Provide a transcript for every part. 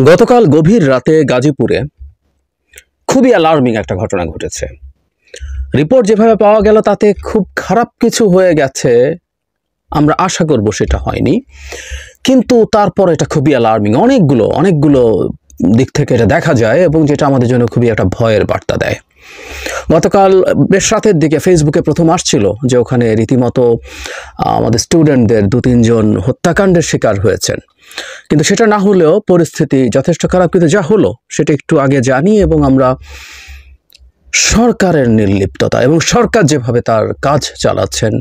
গতকাল গভীর রাতে গাজীপুরে খুবই অ্যালার্মিং একটা ঘটনা ঘটেছে। রিপোর্ট যেভাবে পাওয়া গেল তাতে খুব খারাপ কিছু হয়ে গেছে, আমরা আশা করব সেটা হয়নি, কিন্তু তারপর এটা খুবই অ্যালার্মিং। অনেকগুলো দিক থেকে এটা দেখা যায় এবং যেটা আমাদের জন্য খুবই একটা ভয়ের বার্তা দেয়। গতকাল বেশ রাতের দিকে ফেসবুকে প্রথম আসছিল যে ওখানে রীতিমতো আমাদের স্টুডেন্টদের 2-3 জন হত্যাকাণ্ডের শিকার হয়েছেন, কিন্তু সেটা না হলেও পরিস্থিতি যথেষ্ট খারাপ। কিন্তু যা হলো সেটা একটু আগে জানি এবং আমরা সরকারের নির্লিপ্ততা এবং সরকার যেভাবে তার কাজ চালাচ্ছেন,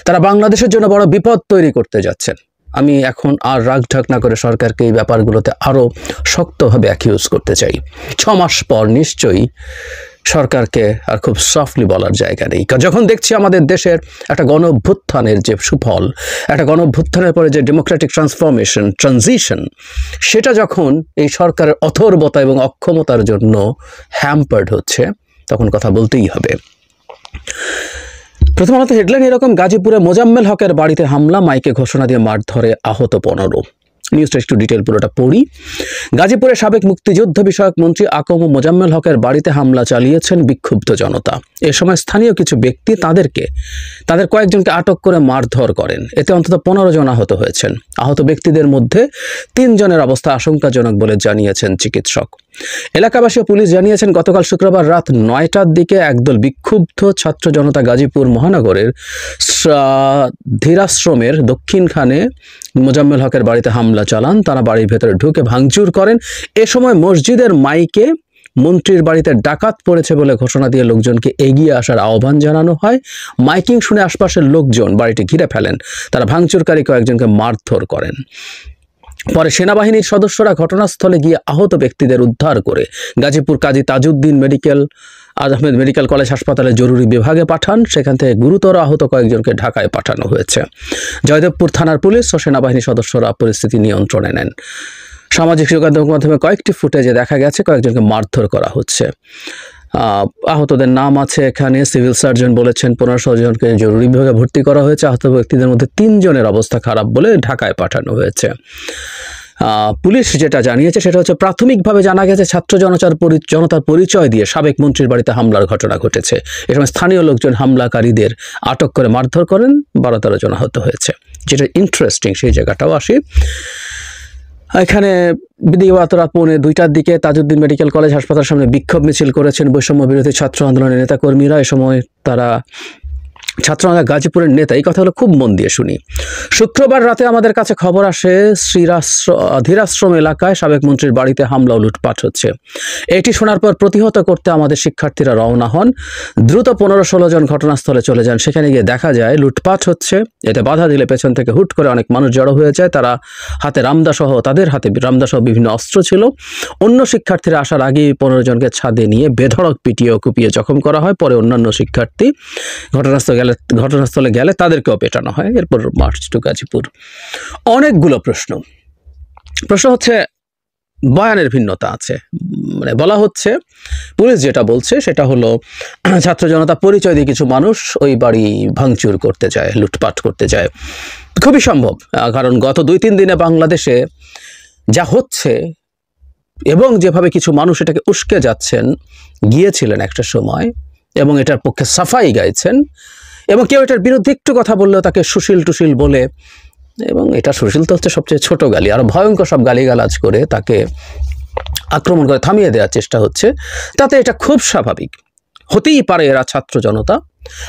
তারা বাংলাদেশের জন্য বড় বিপদ তৈরি করতে যাচ্ছেন। আমি এখন আর রাগঢাক না করে সরকারকে এই ব্যাপারগুলোতে আরও শক্তভাবে অ্যাকিউজ করতে চাই। 6 মাস পর নিশ্চয়ই সরকারকে আর খুব সফটলি বলার জায়গা নেই। যখন দেখছি আমাদের দেশের একটা গণ অভ্যুত্থানের যে সুফল, একটা গণ অভ্যুত্থানের পরে যে ডেমোক্রেটিক ট্রানজিশন, সেটা যখন এই সরকারের অথর্বতা এবং অক্ষমতার জন্য হ্যাম্পার্ড হচ্ছে, তখন কথা বলতেই হবে। প্রথম আলোতে হেডলাইন এরকম: গাজীপুরে মোজাম্মেল হকের বাড়িতে হামলা, মাইকে ঘোষণা দিয়ে মারধরে আহত 15। নিউজটা একটু ডিটেল পুরোটা পড়ি। গাজীপুরে সাবেক মুক্তিযুদ্ধ বিষয়ক মন্ত্রী আকম মোজাম্মেল হকের বাড়িতে হামলা চালিয়েছেন বিক্ষুব্ধ জনতা। এ সময় স্থানীয় কিছু ব্যক্তি তাদের কয়েকজনকে আটক করে মারধর করেন। এতে অন্তত 15 জন আহত হয়েছেন। আহত ব্যক্তিদের মধ্যে 3 জনের অবস্থা আশঙ্কাজনক বলে জানিয়েছেন চিকিৎসক। এলাকাবাসী ও পুলিশ জানিয়েছেন, গতকাল শুক্রবার রাত 9টার দিকে একদল বিক্ষুব্ধ ছাত্র জনতা গাজীপুর মহানগরের ধীরাশ্রমের দক্ষিণখানে মোজাম্মেল হকের বাড়িতে হামলা চালান। তারা বাড়ির ভেতরে ঢুকে ভাঙচুর করেন। এ সময় মসজিদের মাইকে মন্ত্রীর বাড়িতে ডাকাত পড়েছে বলে ঘোষণা দিয়ে লোকজনকে এগিয়ে আসার আহ্বান জানানো হয়। মাইকিং শুনে আশপাশের লোকজন বাড়িটি ঘিরে ফেলেন। তারা ভাঙচুরকারী কয়েকজনকে মারধর করেন। পরে সেনাবাহিনীর সদস্যরা ঘটনাস্থলে গিয়ে আহত ব্যক্তিদের উদ্ধার করে গাজীপুর কাজী তাজউদ্দিন আহমেদ মেডিকেল কলেজ হাসপাতালে জরুরি বিভাগে পাঠান। সেখান থেকে গুরুতর আহত কয়েকজনকে ঢাকায় পাঠানো হয়েছে। জয়দেবপুর থানার পুলিশ ও সেনাবাহিনীর সদস্যরা পরিস্থিতি নিয়ন্ত্রণে নেন। সামাজিক যোগাযোগ মাধ্যমে কয়েকটি ফুটেজে দেখা গেছে কয়েকজনকে মারধর করা হচ্ছে। আহতদের নাম আছে এখানে। সিভিল সার্জন বলেছেন 15 জনকে জরুরি বিভাগে ভর্তি করা হয়েছে। আহত ব্যক্তিদের মধ্যে 3 জনের অবস্থা খারাপ বলে ঢাকায় পাঠানো হয়েছে। পুলিশ যেটা জানিয়েছে সেটা হচ্ছে, প্রাথমিকভাবে জানা গেছে ছাত্র জনতার পরিচয় দিয়ে সাবেক মন্ত্রীর বাড়িতে হামলার ঘটনা ঘটেছে। এ সময় স্থানীয় লোকজন হামলাকারীদের আটক করে মারধর করেন। 12-13 জন আহত হয়েছে। যেটা ইন্টারেস্টিং, সেই জায়গাটাও আসি। এখানে দিবাগত রাত 1:45টার দিকে তাজউদ্দিন মেডিকেল কলেজ হাসপাতালের সামনে বিক্ষোভ মিছিল করেছেন বৈষম্য বিরোধী ছাত্র আন্দোলনের নেতাকর্মীরা। এ সময় তারা ছাত্ররা গাজীপুরের নেতা, এই কথাগুলো খুব মন দিয়ে শুনি। শুক্রবার রাতে আমাদের কাছে খবর আসে ধীরাশ্রম এলাকায় সাবেক মন্ত্রীর বাড়িতে হামলা ও লুটপাট হচ্ছে। এটি শোনার পর প্রতিহত করতে আমাদের শিক্ষার্থীরা রওনা হন। দ্রুত 15-16 জন ঘটনাস্থলে চলে যান। সেখানে গিয়ে দেখা যায় লুটপাট হচ্ছে। এতে বাধা দিলে পেছন থেকে হুট করে অনেক মানুষ জড়ো হয়ে যায়। তাদের হাতে রামদাসহ বিভিন্ন অস্ত্র ছিল। অন্য শিক্ষার্থীরা আসার আগেই 15 জনকে ছাদে নিয়ে বেধড়ক পিটিয়ে ও কুপিয়ে জখম করা হয়। পরে অন্যান্য শিক্ষার্থী ঘটনাস্থলে গেলে তাদেরকেও পেটানো হয়। এরপর মার্চ টু গাজীপুর। অনেকগুলো প্রশ্ন হচ্ছে, বয়ানের ভিন্নতা আছে। মানে বলা হচ্ছে, পুলিশ যেটা বলছে সেটা হলো ছাত্র জনতা পরিচয় দিয়ে কিছু মানুষ ওই বাড়ি ভাঙচুর করতে যায়, লুটপাট করতে যায়। খুবই সম্ভব, কারণ গত 2-3 দিনে বাংলাদেশে যা হচ্ছে এবং যেভাবে কিছু মানুষ এটাকে উস্কে গিয়েছিলেন একটা সময় এবং এটার পক্ষে সাফাই গাইছেন, এবং কেউ এটার বিরুদ্ধে একটু কথা বললেও তাকে সুশীল বলে, এবং এটা সুশীল তো হচ্ছে সবচেয়ে ছোট গালি, আরো ভয়ঙ্কর সব গালিগালাজ করে তাকে আক্রমণ করে থামিয়ে দেওয়ার চেষ্টা হচ্ছে। তাতে এটা খুব স্বাভাবিক। হতেই পারে এরা ছাত্র জনতা,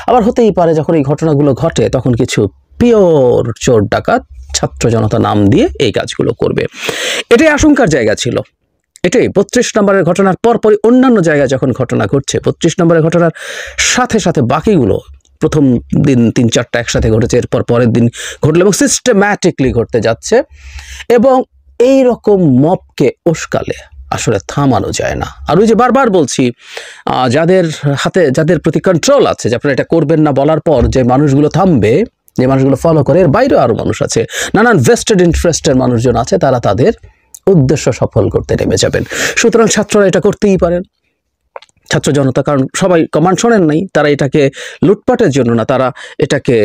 আবার হতেই পারে যখন এই ঘটনাগুলো ঘটে তখন কিছু পিওর চোর ডাকাত ছাত্র জনতা নাম দিয়ে এই কাজগুলো করবে। এটাই আশঙ্কার জায়গা ছিল। এটাই 32 নম্বরের ঘটনার পরপরই অন্যান্য জায়গায় যখন ঘটনা ঘটছে, 32 নম্বরের ঘটনার সাথে সাথে বাকিগুলো প্রথম দিন 3-4টা একসাথে ঘটেছে, এরপর পরের দিন ঘটলো এবং সিস্টেম্যাটিকলি ঘটতে যাচ্ছে। এবং এই রকম মবকে উস্কালে আসলে থামানো যায় না। আর ওই যে বারবার বলছি, যাদের প্রতি কন্ট্রোল আছে, যে আপনারা এটা করবেন না বলার পর যে মানুষগুলো থামবে, যে মানুষগুলো ফলো করে, এর বাইরেও আরও মানুষ আছে, নানান ভেস্টেড ইন্টারেস্টের মানুষজন আছে, তারা তাদের উদ্দেশ্য সফল করতে নেমে যাবেন। সুতরাং ছাত্ররা এটা করতেই পারেন, ছাত্র জনতা, কারণ সবাই কমান্ড শোনেন নাই। তারা এটাকে লুটপাটের জন্য না, তারা এটাকে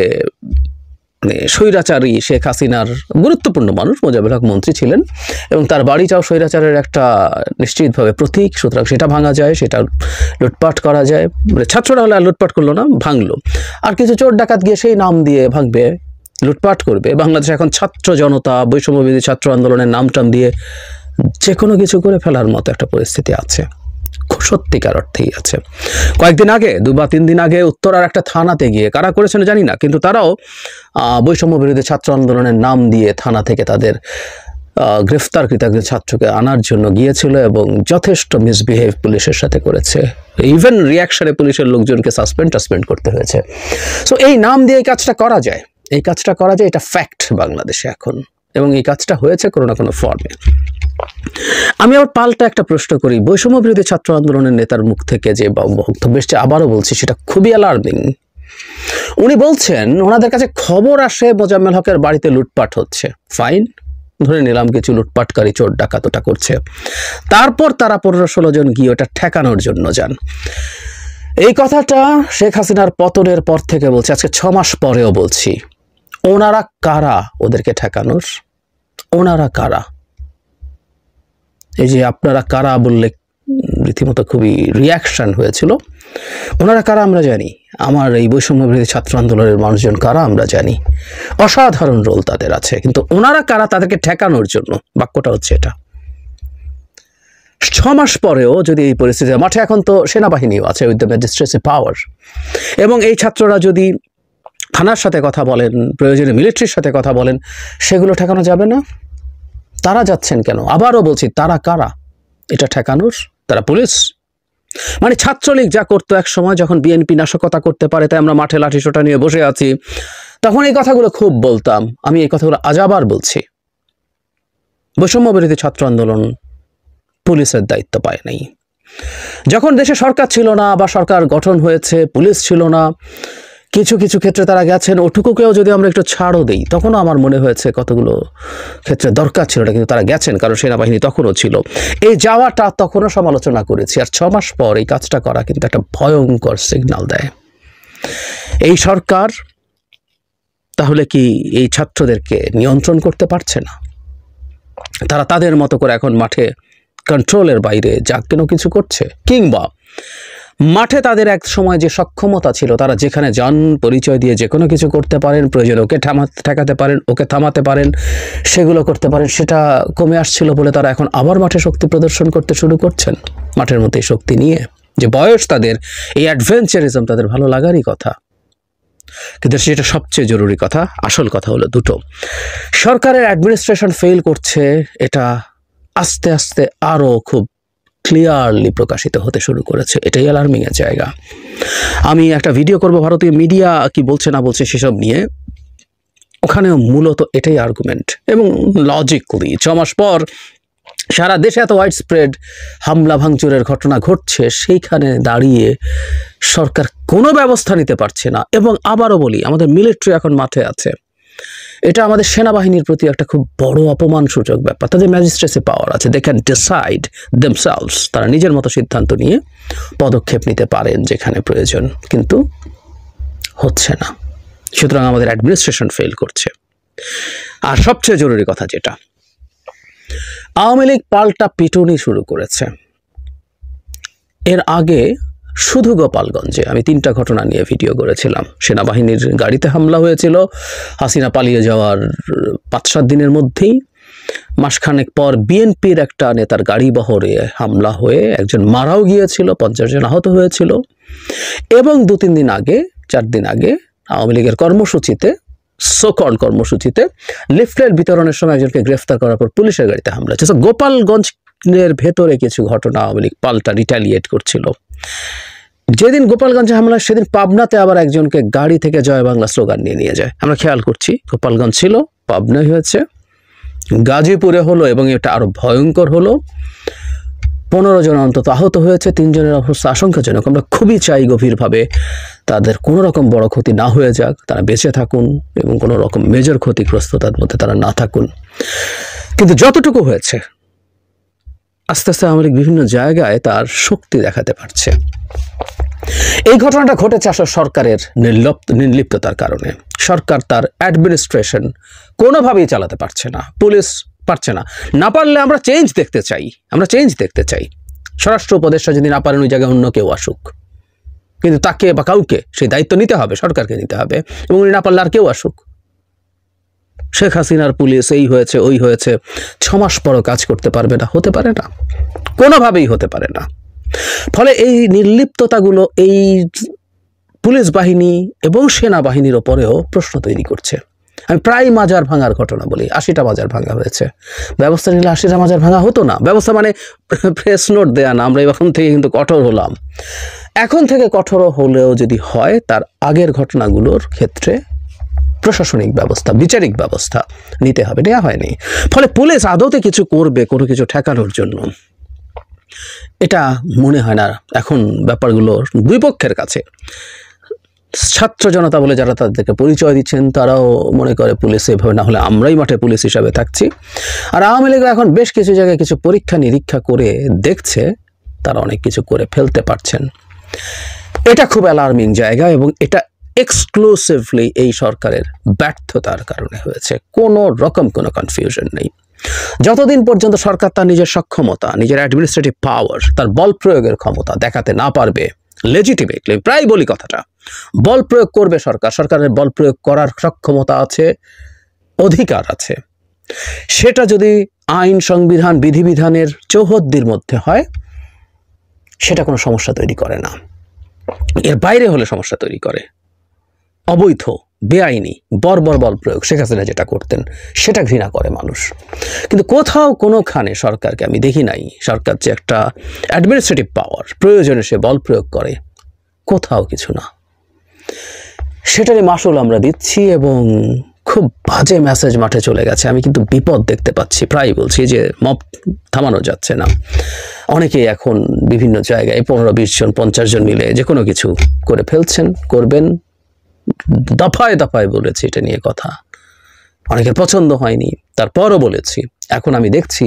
মানে স্বৈরাচারী শেখ হাসিনার গুরুত্বপূর্ণ মানুষ মোজাম্মেল হক মন্ত্রী ছিলেন এবং তার বাড়িটাও স্বৈরাচারের একটা নিশ্চিতভাবে প্রতীক। সুতরাং সেটা ভাঙা যায়, সেটা লুটপাট করা যায়। মানে ছাত্ররা হলে আর লুটপাট করলো না, ভাঙলো। আর কিছু চোর ডাকাত গিয়ে সেই নাম দিয়ে ভাঙবে, লুটপাট করবে। বাংলাদেশে এখন ছাত্র জনতা বৈষম্যবিরোধী ছাত্র আন্দোলনের নামটাম দিয়ে যে কোনো কিছু করে ফেলার মতো একটা পরিস্থিতি আছে, সত্যিকার অর্থেই আছে। কয়েকদিন আগে 2 বা 3 দিন আগে উত্তরার একটা থানাতে গিয়ে, কারা করেছেন জানি না, কিন্তু তারাও বৈষম্য বিরোধী ছাত্র আন্দোলনের নাম দিয়ে থানা থেকে তাদের গ্রেফতারকৃত একজন ছাত্রকে আনার জন্য গিয়েছিল এবং যথেষ্ট মিসবিহেভ পুলিশের সাথে করেছে। ইভেন রিয়াকশনে পুলিশের লোকজনকে সাসপেন্ড করতে হয়েছে। সো এই নাম দিয়ে এই কাজটা করা যায়, এটা ফ্যাক্ট বাংলাদেশে এখন, এবং এই কাজটা হয়েছে কোনো না কোনো ফর্মে। আমি আবার পাল্টা একটা প্রশ্ন করি, বৈষম্য বিরোধী ছাত্র আন্দোলনের নেতার মুখ থেকে যে বক্তব্য এসছে, আবারও বলছি, সেটা খুবই অ্যালার্মিং। উনি বলছেন ওনাদের কাছে খবর আসে মোজাম্মেল হকের বাড়িতে লুটপাট হচ্ছে। ফাইন, ধরে নিলাম কিছু লুটপাটকারী চোর ডাকাত ওটা করছে, তারপর তারা 15-16 জন গিয়ে ওটা ঠেকানোর জন্য যান। এই কথাটা শেখ হাসিনার পতনের পর থেকে বলছি, আজকে 6 মাস পরেও বলছি। ওনারা কারা ওদেরকে ঠেকানোর? ওনারা কারা? এই যে আপনারা কারা বললে রীতিমতো খুবই রিয়াকশন হয়েছিল। ওনারা কারা আমরা জানি, আমার এই বৈষম্য বিরোধী ছাত্র আন্দোলনের মানুষজন কারা আমরা জানি, অসাধারণ রোল তাদের আছে। কিন্তু ওনারা কারা তাদেরকে ঠেকানোর জন্য? বাক্যটা হচ্ছে এটা। 6 মাস পরেও যদি এই পরিস্থিতি, মাঠে এখন তো সেনাবাহিনীও আছে উইথ দ্য ম্যাজিস্ট্রেসি পাওয়ার, এবং এই ছাত্ররা যদি থানার সাথে কথা বলেন, প্রয়োজনে মিলিটারির সাথে কথা বলেন, সেগুলো ঠেকানো যাবে না? তারা যাচ্ছেন কেন? আবারও বলছি, তারা কারা এটা ঠেকানোর? তারা পুলিশ? মানে ছাত্রলীগ যা করতো এক সময়, যখন বিএনপি নাশকতা করতে পারে তাই আমরা মাঠে লাঠি সোটা নিয়ে বসে আছি, তখন এই কথাগুলো খুব বলতাম। আমি এই কথাগুলো আজ আবার বলছি, বৈষম্য বিরোধী ছাত্র আন্দোলন পুলিশের দায়িত্ব পায় নাই। যখন দেশে সরকার ছিল না বা সরকার গঠন হয়েছে, পুলিশ ছিল না, কিছু কিছু ক্ষেত্রে তারা গেছেন, ওটুকুকেও যদি আমরা একটু ছাড়ও দিই, তখনও আমার মনে হয়েছে কতগুলো ক্ষেত্রে দরকার ছিল না, কিন্তু তারা গেছেন, কারণ সেনাবাহিনী তখনও ছিল। এই যাওয়াটা তখনও সমালোচনা করেছি। আর 6 মাস পর এই কাজটা করা কিন্তু একটা ভয়ঙ্কর সিগন্যাল দেয়। এই সরকার তাহলে কি এই ছাত্রদেরকে নিয়ন্ত্রণ করতে পারছে না? তারা তাদের মতো করে এখন মাঠে কন্ট্রোলের বাইরে যা কেন কিছু করছে, কিংবা মাঠে তাদের এক সময় যে সক্ষমতা ছিল, তারা যেখানে যান পরিচয় দিয়ে যে কোনো কিছু করতে পারেন, প্রয়োজনে ওকে ঠেকাতে পারেন, ওকে থামাতে পারেন, সেগুলো করতে পারেন, সেটা কমে আসছিল বলে তারা এখন আবার মাঠে শক্তি প্রদর্শন করতে শুরু করছেন, মাঠের মধ্যে শক্তি নিয়ে। যে বয়স তাদের, এই অ্যাডভেঞ্চারিজম তাদের ভালো লাগারই কথা, কিন্তু সেটা সবচেয়ে জরুরি কথা। আসল কথা হলো দুটো, সরকারের অ্যাডমিনিস্ট্রেশন ফেল করছে, এটা আস্তে আস্তে আরও খুব ক্লিয়ারলি প্রকাশিত হতে শুরু করেছে। এটাই অ্যালার্মিং এর জায়গা। আমি একটা ভিডিও করব ভারতীয় মিডিয়া কি বলছে না বলছে সেসব নিয়ে, ওখানেও মূলত এটাই আর্গুমেন্ট। এবং লজিক্যালি 6 মাস পর সারা দেশে এত ওয়াইড স্প্রেড হামলা ভাঙচুরের ঘটনা ঘটছে, সেইখানে দাঁড়িয়ে সরকার কোনো ব্যবস্থা নিতে পারছে না। এবং আবারও বলি, আমাদের মিলিটারি এখন মাঠে আছে, এটা আমাদের সেনাবাহিনীর প্রতি একটা খুব বড় অপমানসূচক ব্যাপার। তাদের ম্যাজিস্ট্রেসি পাওয়ার আছে, দে ক্যান ডিসাইড দেমসেলভস, তারা নিজের মতো সিদ্ধান্ত নিয়ে পদক্ষেপ নিতে পারেন যেখানে প্রয়োজন, কিন্তু হচ্ছে না। সুতরাং আমাদের অ্যাডমিনিস্ট্রেশন ফেল করছে। আর সবচেয়ে জরুরি কথা যেটা, আওয়ামী লীগ পাল্টা পিটুনি শুরু করেছে। এর আগে শুধু গোপালগঞ্জে আমি 3টা ঘটনা নিয়ে ভিডিও করেছিলাম। সেনাবাহিনীর গাড়িতে হামলা হয়েছিল হাসিনা পালিয়ে যাওয়ার 5-7 দিনের মধ্যেই। মাসখানেক পর বিএনপির একটা নেতার গাড়ি বহরে হামলা হয়ে একজন মারাও গিয়েছিল, 50 জন আহত হয়েছিল। এবং 2-3 দিন আগে, 4 দিন আগে আওয়ামী লীগের কর্মসূচিতে, সোকল কর্মসূচিতে লিফলেট বিতরণের সময় একজনকে গ্রেফতার করার পর পুলিশের গাড়িতে হামলা হয়েছে। গোপালগঞ্জের ভেতরে কিছু ঘটনা আওয়ামী লীগ পাল্টা রিটালিয়েট করছিল। যেদিন গোপালগঞ্জে হামলা, সেদিন পাবনাতে আবার একজনকে গাড়ি থেকে জয় বাংলা স্লোগান নিয়ে যায়। আমরা খেয়াল করছি, গোপালগঞ্জ ছিল, পাবনায় হয়েছে, গাজীপুরে হলো, এবং এটা আরো ভয়ঙ্কর হলো। 15 জন অন্তত আহত হয়েছে, 3 জনের অবস্থা আশঙ্কাজনক। আমরা খুবই চাই গভীরভাবে তাদের কোনো রকম বড় ক্ষতি না হয়ে যাক, তারা বেঁচে থাকুন এবং কোনো রকম মেজর ক্ষতিগ্রস্ততার মধ্যে তারা না থাকুন। কিন্তু যতটুকু হয়েছে, আস্তে আস্তে আওয়ামী লীগ বিভিন্ন জায়গায় তার শক্তি দেখাতে পারছে। এই ঘটনাটা ঘটেছে আসলে সরকারের নির্লিপ্ততার কারণে। সরকার তার অ্যাডমিনিস্ট্রেশন কোনোভাবেই চালাতে পারছে না, পুলিশ পারছে না। না পারলে আমরা চেঞ্জ দেখতে চাই। স্বরাষ্ট্র উপদেষ্টা যদি না পারেন ওই জায়গায় অন্য কেউ আসুক, কিন্তু তাকে বা কাউকে সেই দায়িত্ব নিতে হবে, সরকারকে নিতে হবে, এবং উনি না পারলে আর কেউ আসুক। শেখ হাসিনার পুলিশ এই হয়েছে ওই হয়েছে 6 মাস পরও কাজ করতে পারবে না, হতে পারে না, কোনোভাবেই হতে পারে না। ফলে এই নির্লিপ্ততাগুলো এই পুলিশ বাহিনী এবং সেনাবাহিনীর ওপরেও প্রশ্ন তৈরি করছে। আমি প্রায় মাজার ভাঙার ঘটনা বলি, 80টা মাজার ভাঙা হয়েছে। ব্যবস্থা নিলে 80টা মাজার ভাঙা হতো না। ব্যবস্থা মানে প্রেস নোট দেয়া না, আমরা এখন থেকে কিন্তু কঠোর হলাম। এখন থেকে কঠোর হলেও যদি হয়, তার আগের ঘটনাগুলোর ক্ষেত্রে প্রশাসনিক ব্যবস্থা, বিচারিক ব্যবস্থা নিতে হবে, নেওয়া হয়নি। ফলে পুলিশ আদতে কিছু করবে কোনো কিছু ঠেকানোর জন্য, এটা মনে হয় না। এখন ব্যাপারগুলো দুই পক্ষের কাছে, ছাত্র জনতা বলে যারা তাদেরকে পরিচয় দিচ্ছেন তারাও মনে করে পুলিশ এভাবে না হলে আমরাই মাঠে পুলিশ হিসাবে থাকছি। আর আওয়ামী লীগ এখন বেশ কিছু জায়গায় কিছু পরীক্ষা নিরীক্ষা করে দেখছে তারা অনেক কিছু করে ফেলতে পারছেন। এটা খুব অ্যালার্মিং জায়গা, এবং এটা এক্সক্লুসিভলি এই সরকারের ব্যর্থতার কারণে হয়েছে। কোনো রকম কোনো কনফিউশন নেই। যতদিন পর্যন্ত সরকার তার নিজের সক্ষমতা, নিজের অ্যাডমিনিস্ট্রেটিভ পাওয়ার, তার বল প্রয়োগের ক্ষমতা দেখাতে না পারবে লেজিটিমেটলি, প্রায় বলি কথাটা, বল প্রয়োগ করবে সরকার, সরকারের বল প্রয়োগ করার সক্ষমতা আছে, অধিকার আছে, সেটা যদি আইন, সংবিধান, বিধিবিধানের চৌহদ্দির মধ্যে হয়, সেটা কোনো সমস্যা তৈরি করে না। এর বাইরে হলে সমস্যা তৈরি করে। অবৈধ, বেআইনি, বর্বর বল প্রয়োগ শেখ হাসিনা যেটা করতেন সেটা ঘৃণা করে মানুষ। কিন্তু কোথাও কোনোখানে সরকারকে আমি দেখি নাই, সরকার যে একটা অ্যাডমিনিস্ট্রেটিভ পাওয়ার, প্রয়োজনে সে বল প্রয়োগ করে, কোথাও কিছু না। সেটারই মাসুল আমরা দিচ্ছি, এবং খুব বাজে মেসেজ মাঠে চলে গেছে। আমি কিন্তু বিপদ দেখতে পাচ্ছি, প্রায় বলছি যে মব থামানো যাচ্ছে না। অনেকেই এখন বিভিন্ন জায়গায় 15-20 জন 50 জন মিলে যে কোনো কিছু করে ফেলছেন, করবেন। দফায় দফায় বলেছি এটা নিয়ে কথা, অনেকের পছন্দ হয়নি, তারপরও বলেছি। এখন আমি দেখছি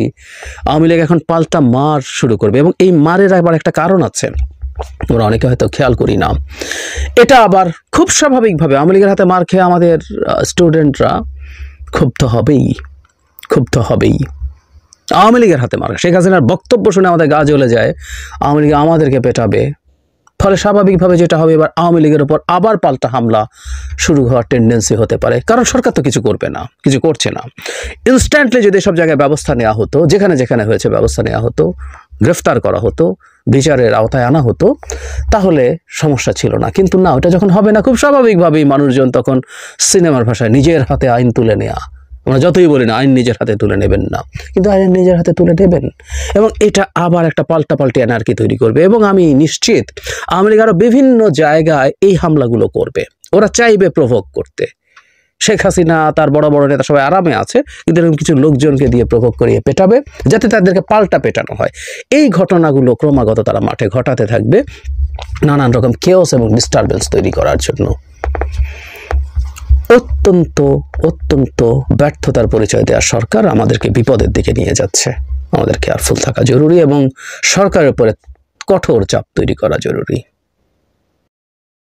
আওয়ামী লীগ এখন পাল্টা মার শুরু করবে, এবং এই মারের আবার একটা কারণ আছে, আমরা অনেকে হয়তো খেয়াল করি না। এটা আবার খুব স্বাভাবিকভাবে আওয়ামী লীগের হাতে মার খেয়ে আমাদের স্টুডেন্টরা ক্ষুব্ধ হবেই। আওয়ামী লীগের হাতে মার, শেখ হাসিনার বক্তব্য শুনে আমাদের গা জ্বলে যায়, আওয়ামী লীগ আমাদেরকে পেটাবে। ফলে স্বাভাবিকভাবে যেটা হবে, এবার আওয়ামী লীগের উপর আবার পাল্টা হামলা শুরু হওয়ার টেন্ডেন্সি হতে পারে, কারণ সরকার তো কিছু করবে না, কিছু করছে না। ইনস্ট্যান্টলি যদি সব জায়গায় ব্যবস্থা নেওয়া হতো, যেখানে যেখানে হয়েছে ব্যবস্থা নেওয়া হতো, গ্রেফতার করা হতো, বিচারের আওতায় আনা হতো, তাহলে সমস্যা ছিল না। কিন্তু না, ওটা যখন হবে না, খুব স্বাভাবিকভাবেই মানুষজন তখন সিনেমার ভাষায় নিজের হাতে আইন তুলে নেওয়া, আমরা যতই বলি না আইন নিজের হাতে তুলে নেবেন না, কিন্তু আইন নিজের হাতে তুলে নেবেন, এবং এটা আবার একটা পাল্টাপাল্টি অ্যানার্কি তৈরি করবে। এবং আমি নিশ্চিত আওয়ামী লীগ আরও বিভিন্ন জায়গায় এই হামলাগুলো করবে। ওরা চাইবে প্রভোগ করতে। শেখ হাসিনা, তার বড় বড় নেতা সবাই আরামে আছে, কিন্তু এরকম কিছু লোকজনকে দিয়ে প্রভোগ করিয়ে পেটাবে, যাতে তাদেরকে পাল্টা পেটানো হয়। এই ঘটনাগুলো ক্রমাগত তারা মাঠে ঘটাতে থাকবে, নানান রকম কেওস এবং ডিস্টারবেন্স তৈরি করার জন্য। অত্যন্ত ব্যর্থতার পরিচয় দেওয়া সরকার আমাদেরকে বিপদের দিকে নিয়ে যাচ্ছে। আমাদের কেয়ারফুল থাকা জরুরি, এবং সরকারের উপরে কঠোর চাপ তৈরি করা জরুরি।